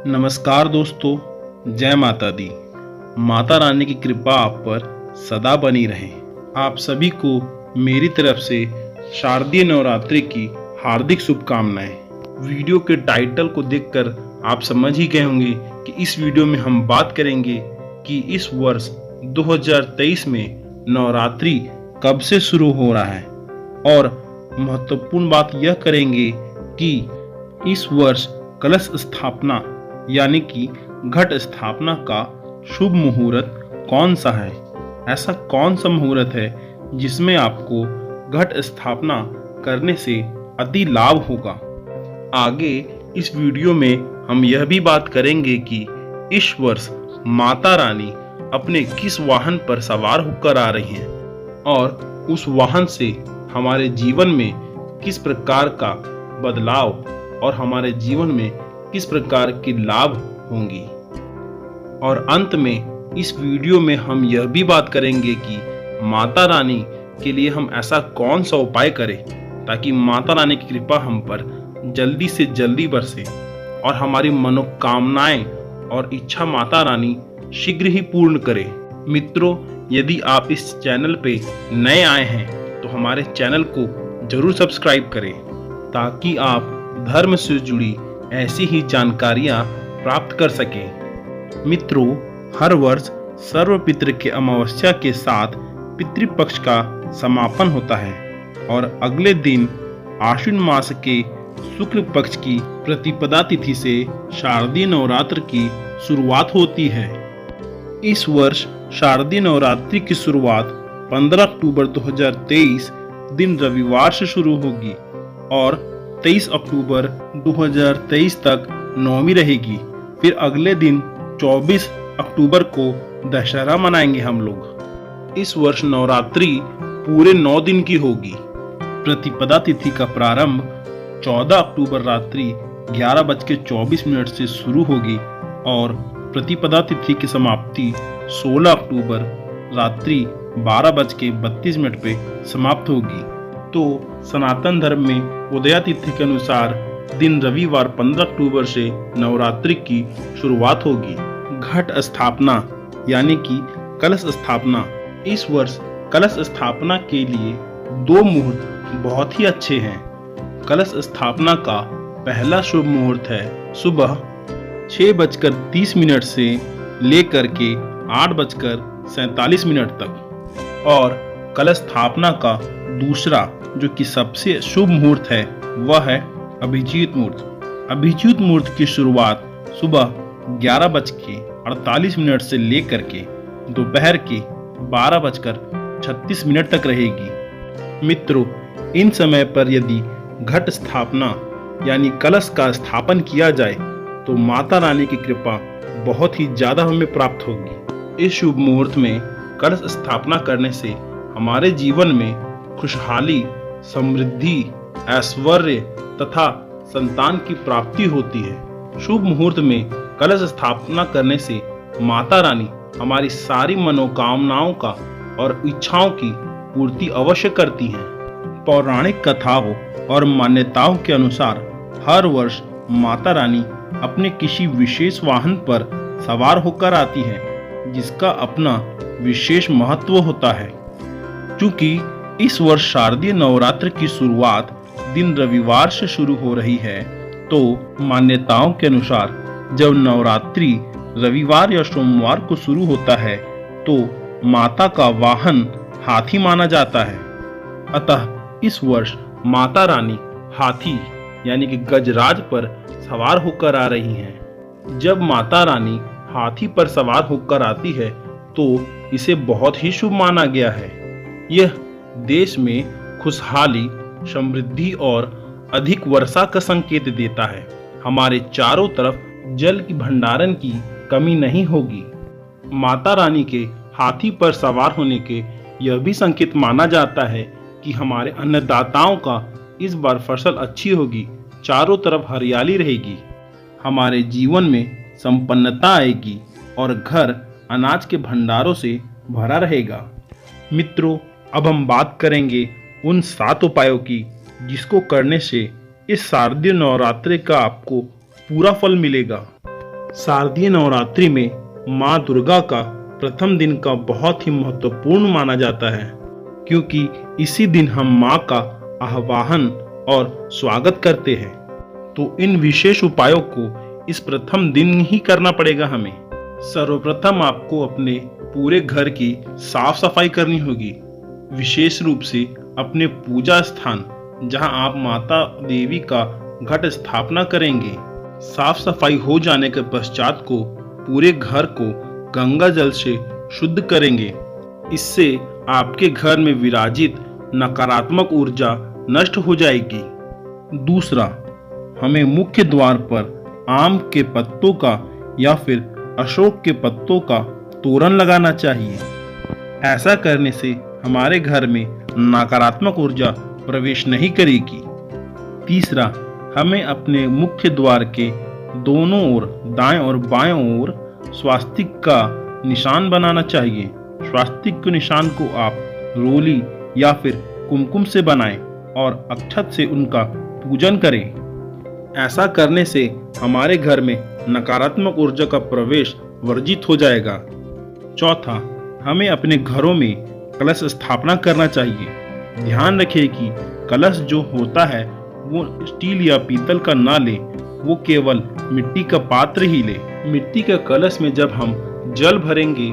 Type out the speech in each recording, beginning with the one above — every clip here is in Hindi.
नमस्कार दोस्तों, जय माता दी। माता रानी की कृपा आप पर सदा बनी रहे। आप सभी को मेरी तरफ से शारदीय नवरात्रि की हार्दिक शुभकामनाएं। वीडियो के टाइटल को देखकर आप समझ ही गए होंगे कि इस वीडियो में हम बात करेंगे कि इस वर्ष 2023 में नवरात्रि कब से शुरू हो रहा है, और महत्वपूर्ण बात यह करेंगे कि इस वर्ष कलश स्थापना यानी कि घट स्थापना का शुभ मुहूर्त कौन सा है। ऐसा कौन सा मुहूर्त है जिसमें आपको घट स्थापना करने से अति लाभ होगा। आगे इस वीडियो में हम यह भी बात करेंगे कि इस वर्ष माता रानी अपने किस वाहन पर सवार होकर आ रही हैं और उस वाहन से हमारे जीवन में किस प्रकार का बदलाव और हमारे जीवन में किस प्रकार के लाभ होंगी। और अंत में इस वीडियो में हम यह भी बात करेंगे कि माता रानी के लिए हम ऐसा कौन सा उपाय करें ताकि माता रानी की कृपा हम पर जल्दी से जल्दी बरसे और हमारी मनोकामनाएं और इच्छा माता रानी शीघ्र ही पूर्ण करे। मित्रों, यदि आप इस चैनल पे नए आए हैं तो हमारे चैनल को जरूर सब्सक्राइब करें ताकि आप धर्म से जुड़ी ऐसी ही जानकारियां प्राप्त कर सकें। मित्रों, हर वर्ष सर्वपितृ के अमावस्या के साथ पितृपक्ष का समापन होता है और अगले दिन आश्विन मास के शुक्ल पक्ष की प्रतिपदा तिथि से शारदीय नवरात्र की शुरुआत होती है। इस वर्ष शारदीय नवरात्रि की शुरुआत 15 अक्टूबर 2023 दिन रविवार से शुरू होगी और 23 अक्टूबर 2023 तक नवमी रहेगी। फिर अगले दिन 24 अक्टूबर को दशहरा मनाएंगे हम लोग। इस वर्ष नवरात्रि पूरे 9 दिन की होगी। प्रतिपदा तिथि का प्रारंभ 14 अक्टूबर रात्रि 11:24 से शुरू होगी और प्रतिपदा तिथि की समाप्ति 16 अक्टूबर रात्रि 12:32 पे समाप्त होगी। तो सनातन धर्म में उदया तिथि के अनुसार दिन रविवार 15 अक्टूबर से नवरात्रि की शुरुआत होगी। घट स्थापना यानी कि कलश स्थापना। इस वर्ष कलश स्थापना के लिए 2 मुहूर्त बहुत ही अच्छे हैं। कलश स्थापना का पहला शुभ मुहूर्त है सुबह 6:30 से लेकर के 8:47 तक, और कलश स्थापना का दूसरा जो कि सबसे शुभ मुहूर्त है वह है अभिजीत मुहूर्त। अभिजीत मुहूर्त की शुरुआत सुबह 11:48 से लेकर के दोपहर के 12:36 तक रहेगी। मित्रों, इन समय पर यदि घट स्थापना यानी कलश का स्थापन किया जाए तो माता रानी की कृपा बहुत ही ज्यादा हमें प्राप्त होगी। इस शुभ मुहूर्त में कलश स्थापना करने से हमारे जीवन में खुशहाली, समृद्धि, ऐश्वर्य तथा संतान की प्राप्ति होती है। शुभ मुहूर्त में कलश स्थापना करने से माता रानी हमारी सारी मनोकामनाओं का और इच्छाओं की पूर्ति अवश्य करती हैं। पौराणिक कथाओं और मान्यताओं के अनुसार हर वर्ष माता रानी अपने किसी विशेष वाहन पर सवार होकर आती है जिसका अपना विशेष महत्व होता है। क्योंकि इस वर्ष शारदीय नवरात्र की शुरुआत दिन रविवार से शुरू हो रही है, तो मान्यताओं के अनुसार जब नवरात्रि रविवार या सोमवार को शुरू होता है तो माता का वाहन हाथी माना जाता है। अतः इस वर्ष माता रानी हाथी यानी कि गजराज पर सवार होकर आ रही हैं। जब माता रानी हाथी पर सवार होकर आती है तो इसे बहुत ही शुभ माना गया है। यह देश में खुशहाली, समृद्धि और अधिक वर्षा का संकेत देता है। हमारे चारों तरफ जल की भंडारण की कमी नहीं होगी। माता रानी के हाथी पर सवार होने के यह भी संकेत माना जाता है कि हमारे अन्नदाताओं का इस बार फसल अच्छी होगी, चारों तरफ हरियाली रहेगी, हमारे जीवन में संपन्नता आएगी और घर अनाज के भंडारों से भरा रहेगा। मित्रों, अब हम बात करेंगे उन 7 उपायों की जिसको करने से इस शारदीय नवरात्रि का आपको पूरा फल मिलेगा। शारदीय नवरात्रि में माँ दुर्गा का प्रथम दिन का बहुत ही महत्वपूर्ण माना जाता है, क्योंकि इसी दिन हम माँ का आह्वान और स्वागत करते हैं। तो इन विशेष उपायों को इस प्रथम दिन ही करना पड़ेगा हमें। सर्वप्रथम आपको अपने पूरे घर की साफ सफाई करनी होगी, विशेष रूप से अपने पूजा स्थान जहां आप माता देवी का घट स्थापना करेंगे। साफ सफाई हो जाने के पश्चात को पूरे घर को गंगा जल से शुद्ध करेंगे। इससे आपके घर में विराजित नकारात्मक ऊर्जा नष्ट हो जाएगी। दूसरा, हमें मुख्य द्वार पर आम के पत्तों का या फिर अशोक के पत्तों का तोरण लगाना चाहिए। ऐसा करने से हमारे घर में नकारात्मक ऊर्जा प्रवेश नहीं करेगी। तीसरा, हमें अपने मुख्य द्वार के दोनों ओर, दाएं और बाएं ओर स्वास्तिक का निशान बनाना चाहिए। स्वास्तिक के निशान को आप रोली या फिर कुमकुम से बनाएं और अक्षत से उनका पूजन करें। ऐसा करने से हमारे घर में नकारात्मक ऊर्जा का प्रवेश वर्जित हो जाएगा। चौथा, हमें अपने घरों में कलश स्थापना करना चाहिए। ध्यान रखें कि कलश जो होता है वो स्टील या पीतल का ना ले, वो केवल मिट्टी का पात्र ही ले। मिट्टी के कलश में जब हम जल भरेंगे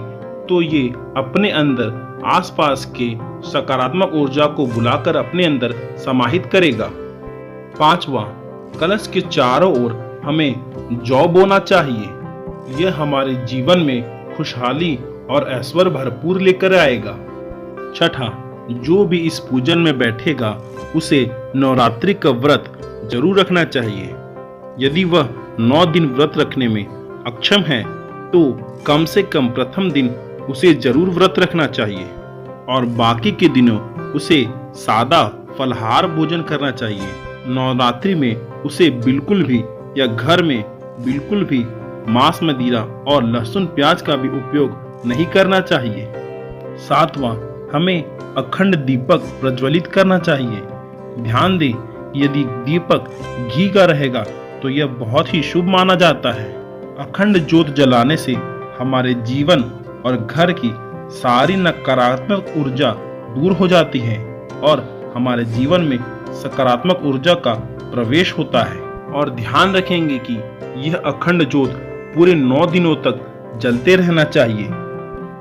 तो ये अपने अंदर आसपास के सकारात्मक ऊर्जा को बुलाकर अपने अंदर समाहित करेगा। पांचवा, कलश के चारों ओर हमें जौ बोना चाहिए। यह हमारे जीवन में खुशहाली और ऐश्वर्य भरपूर लेकर आएगा। छठा, जो भी इस पूजन में बैठेगा उसे नवरात्रि का व्रत जरूर रखना चाहिए। यदि वह 9 दिन व्रत रखने में अक्षम है तो कम से कम प्रथम दिन उसे जरूर व्रत रखना चाहिए और बाकी के दिनों उसे सादा फलाहार भोजन करना चाहिए। नवरात्रि में उसे बिल्कुल भी या घर में बिल्कुल भी मांस, मदिरा और लहसुन प्याज का भी उपयोग नहीं करना चाहिए। सातवां, हमें अखंड दीपक प्रज्वलित करना चाहिए। ध्यान दें, यदि दीपक घी का रहेगा तो यह बहुत ही शुभ माना जाता है। अखंड ज्योत जलाने से हमारे जीवन और घर की सारी नकारात्मक ऊर्जा दूर हो जाती है और हमारे जीवन में सकारात्मक ऊर्जा का प्रवेश होता है। और ध्यान रखेंगे कि यह अखंड ज्योत पूरे 9 दिनों तक जलते रहना चाहिए।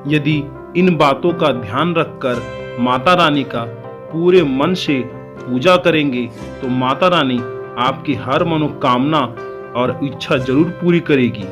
यदि इन बातों का ध्यान रखकर माता रानी का पूरे मन से पूजा करेंगे तो माता रानी आपकी हर मनोकामना और इच्छा जरूर पूरी करेगी।